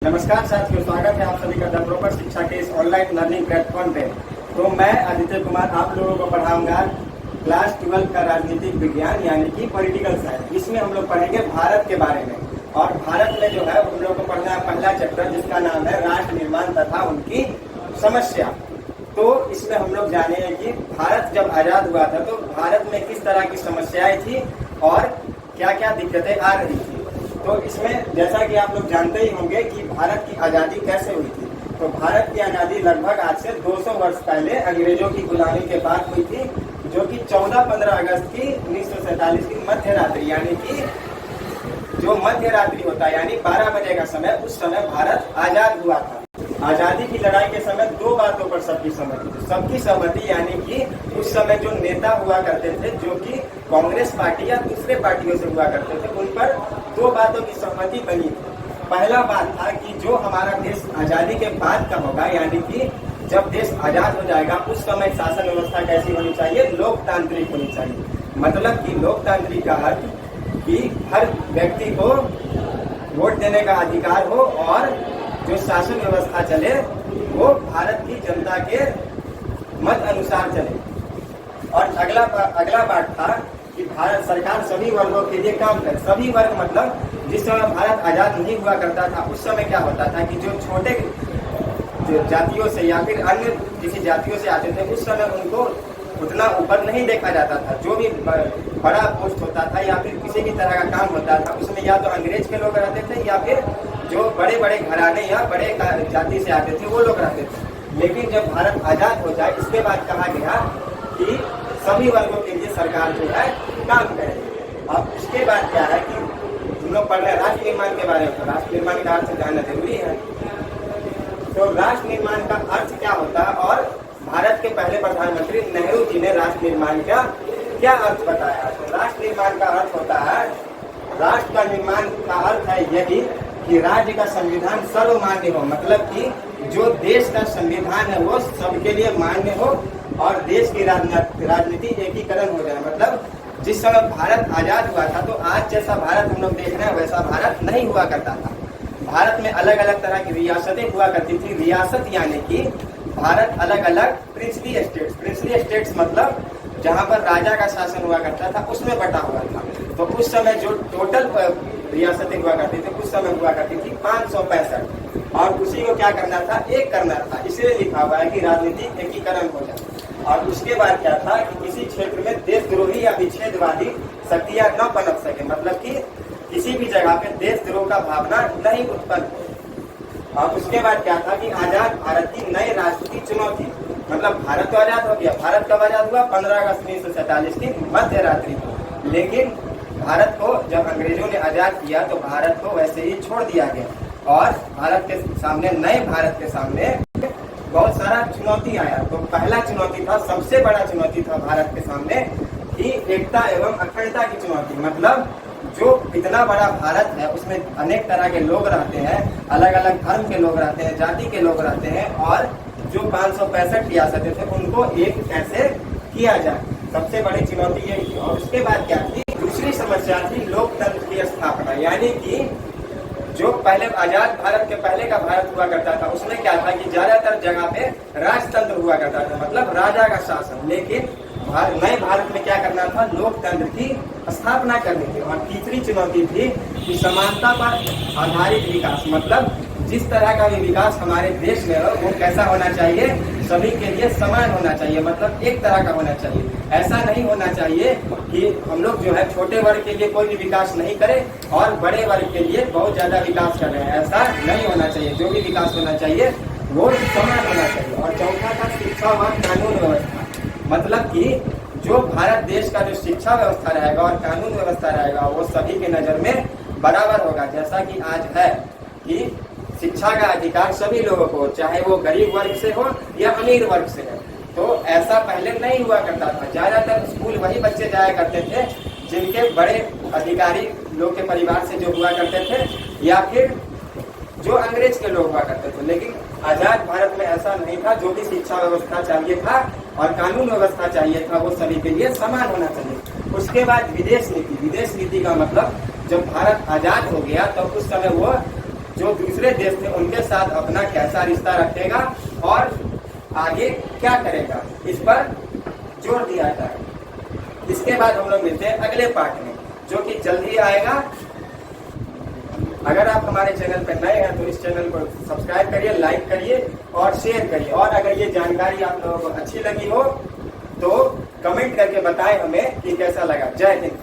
नमस्कार साथियों, स्वागत है आप सभी का द प्रॉपर शिक्षा के इस ऑनलाइन लर्निंग प्लेटफॉर्म पे। तो मैं आदित्य कुमार आप लोगों को पढ़ाऊंगा क्लास 12 का राजनीतिक विज्ञान यानी कि पॉलिटिकल साइंस। इसमें हम लोग पढ़ेंगे भारत के बारे में। और भारत में जो है हम लोग को पढ़ना है पहला चैप्टर, जिसका नाम है राष्ट्र निर्माण तथा उनकी समस्या। तो इसमें हम लोग जानेंगे कि भारत जब आजाद हुआ था तो भारत में किस तरह की समस्याएं थी और क्या क्या दिक्कतें आ रही थी। तो इसमें जैसा कि आप लोग जानते ही होंगे कि भारत की आज़ादी कैसे हुई थी। तो भारत की आज़ादी लगभग आज से 200 वर्ष पहले अंग्रेजों की गुलामी के बाद हुई थी, जो कि 14-15 अगस्त की 1947 की मध्य रात्रि यानी कि जो मध्य रात्रि होता है यानी 12 बजे का समय, उस समय भारत आजाद हुआ था। आजादी की लड़ाई के समय दो बातों पर सबकी सहमति यानी कि उस समय जो नेता हुआ करते थे, जो कि कांग्रेस पार्टी या दूसरे पार्टियों से हुआ करते थे, उन पर दो बातों की सहमति बनी थी। पहला बात था कि जो हमारा देश आजादी के बाद का होगा, यानी कि जब देश आजाद हो जाएगा उस समय शासन व्यवस्था कैसी होनी चाहिए, लोकतांत्रिक होनी चाहिए। मतलब कि लोकतांत्रिक का अर्थ कि हर व्यक्ति को वोट देने का अधिकार हो और जो शासन व्यवस्था चले वो भारत की जनता के मत अनुसार चले। और अगला बात था कि भारत सरकार सभी वर्गों के लिए काम करे। सभी वर्ग मतलब जिस समय भारत आजाद नहीं हुआ करता था उस समय क्या होता था कि जो छोटे जातियों से या फिर अन्य किसी जातियों से आते थे उस समय उनको उतना ऊपर नहीं देखा जाता था। जो भी बड़ा पोस्ट होता था या फिर किसी भी तरह का काम होता था उसमें या तो अंग्रेज के लोग रहते थे या फिर जो बड़े बड़े घराने या बड़े जाति से आते थे वो लोग रहते थे। लेकिन जब भारत आजाद हो जाए इसके बाद कहा गया कि सभी वर्गों के लिए सरकार जो है काम करे। अब इसके बाद क्या है कि हम लोग पढ़ रहे हैं राष्ट्र निर्माण के बारे में। तो राष्ट्र निर्माण का अर्थ जानना जरूरी है। तो राष्ट्र निर्माण का अर्थ क्या होता है और भारत के पहले प्रधानमंत्री नेहरू जी ने राष्ट्र निर्माण का क्या अर्थ बताया। तो राष्ट्र निर्माण का अर्थ होता है, राष्ट्र का निर्माण का अर्थ है यही कि राज्य का संविधान सर्वमान्य हो। मतलब कि जो देश का संविधान है वो सबके लिए मान्य हो और देश की राजनीति एकीकरण हो जाए। मतलब जिस समय भारत आजाद हुआ था तो आज जैसा भारत हम लोग देख रहे हैं वैसा भारत नहीं हुआ करता था। भारत में अलग अलग तरह की रियासतें हुआ करती थी। रियासत यानी कि भारत अलग अलग प्रिंसली स्टेट्स मतलब जहाँ पर राजा का शासन हुआ करता था उसमें बटा हुआ था। तो उस समय जो टोटल रियासतें हुआ करती थी उस समय हुआ करती थी 565 और उसी को क्या करना था, एक करना था। इसलिए लिखा हुआ है कि राजनीतिक एकीकरण हो जाए। और उसके बाद क्या था कि किसी क्षेत्र में देशद्रोही या विच्छेदवादी शक्तियां न पनप सके। मतलब कि किसी भी जगह पे देशद्रोह का भावना नहीं उत्पन्न। और उसके बाद क्या था कि आजाद भारत की नए राष्ट्र की चुनौती। मतलब भारत तो आजाद हो गया। भारत कब आजाद हुआ? 15 अगस्त 1947 की मध्य रात्रि। लेकिन भारत को जब अंग्रेजों ने आजाद किया तो भारत को वैसे ही छोड़ दिया गया और भारत के सामने, नए भारत के सामने बहुत सारा चुनौती आया। तो पहला चुनौती था, सबसे बड़ा चुनौती था भारत के सामने कि एकता एवं अखंडता की चुनौती। मतलब जो इतना बड़ा भारत है उसमें अनेक तरह के लोग रहते हैं, अलग अलग धर्म के लोग रहते हैं, जाति के लोग रहते हैं और जो 565 रियासतें थे उनको एक कैसे किया जाए, सबसे बड़ी चुनौती यही थी। और उसके बाद क्या थी, दूसरी समस्या थी लोकतंत्र की स्थापना। यानी कि जो पहले आजाद भारत के पहले का भारत हुआ करता था उसमें क्या था कि ज्यादातर जगह पे राजतंत्र हुआ करता था, मतलब राजा का शासन। लेकिन नए भारत में क्या करना था, लोकतंत्र की स्थापना करनी थी। और तीसरी चुनौती थी कि समानता पर आधारित विकास। मतलब जिस तरह का भी विकास हमारे देश में हो वो कैसा होना चाहिए, सभी के लिए समान होना चाहिए। मतलब एक तरह का होना चाहिए। ऐसा नहीं होना चाहिए कि हम लोग जो है छोटे वर्ग के लिए कोई भी विकास नहीं करें और बड़े वर्ग के लिए बहुत ज्यादा विकास कर रहे हैं, ऐसा नहीं होना चाहिए। जो भी विकास होना चाहिए वो समान होना चाहिए। और चौथा था शिक्षा व कानून व्यवस्था। मतलब कि जो भारत देश का जो शिक्षा व्यवस्था रहेगा और कानून व्यवस्था रहेगा वो सभी के नजर में बराबर होगा। जैसा कि आज है कि शिक्षा का अधिकार सभी लोगों को, चाहे वो गरीब वर्ग से हो या अमीर वर्ग से है। तो ऐसा पहले नहीं हुआ करता था। ज्यादातर स्कूल वही बच्चे जाया करते थे जिनके बड़े अधिकारी लोग के परिवार से जो हुआ करते थे या फिर जो अंग्रेज के लोग हुआ करते थे। लेकिन आजाद भारत में ऐसा नहीं था। जो भी शिक्षा व्यवस्था चाहिए था और कानून व्यवस्था चाहिए था वो सभी के लिए समान होना चाहिए। उसके बाद विदेश नीति का मतलब जब भारत आजाद हो गया तो उस समय वो जो दूसरे देश थे उनके साथ अपना कैसा रिश्ता रखेगा और आगे क्या करेगा, इस पर जोर दिया जाए। इसके बाद हम लोग मिलते हैं अगले पार्ट में, जो कि जल्द ही आएगा। अगर आप हमारे चैनल पर नए हैं तो इस चैनल को सब्सक्राइब करिए, लाइक करिए और शेयर करिए। और अगर ये जानकारी आप लोगों को अच्छी लगी हो तो कमेंट करके बताएं हमें कि कैसा लगा। जय हिंद।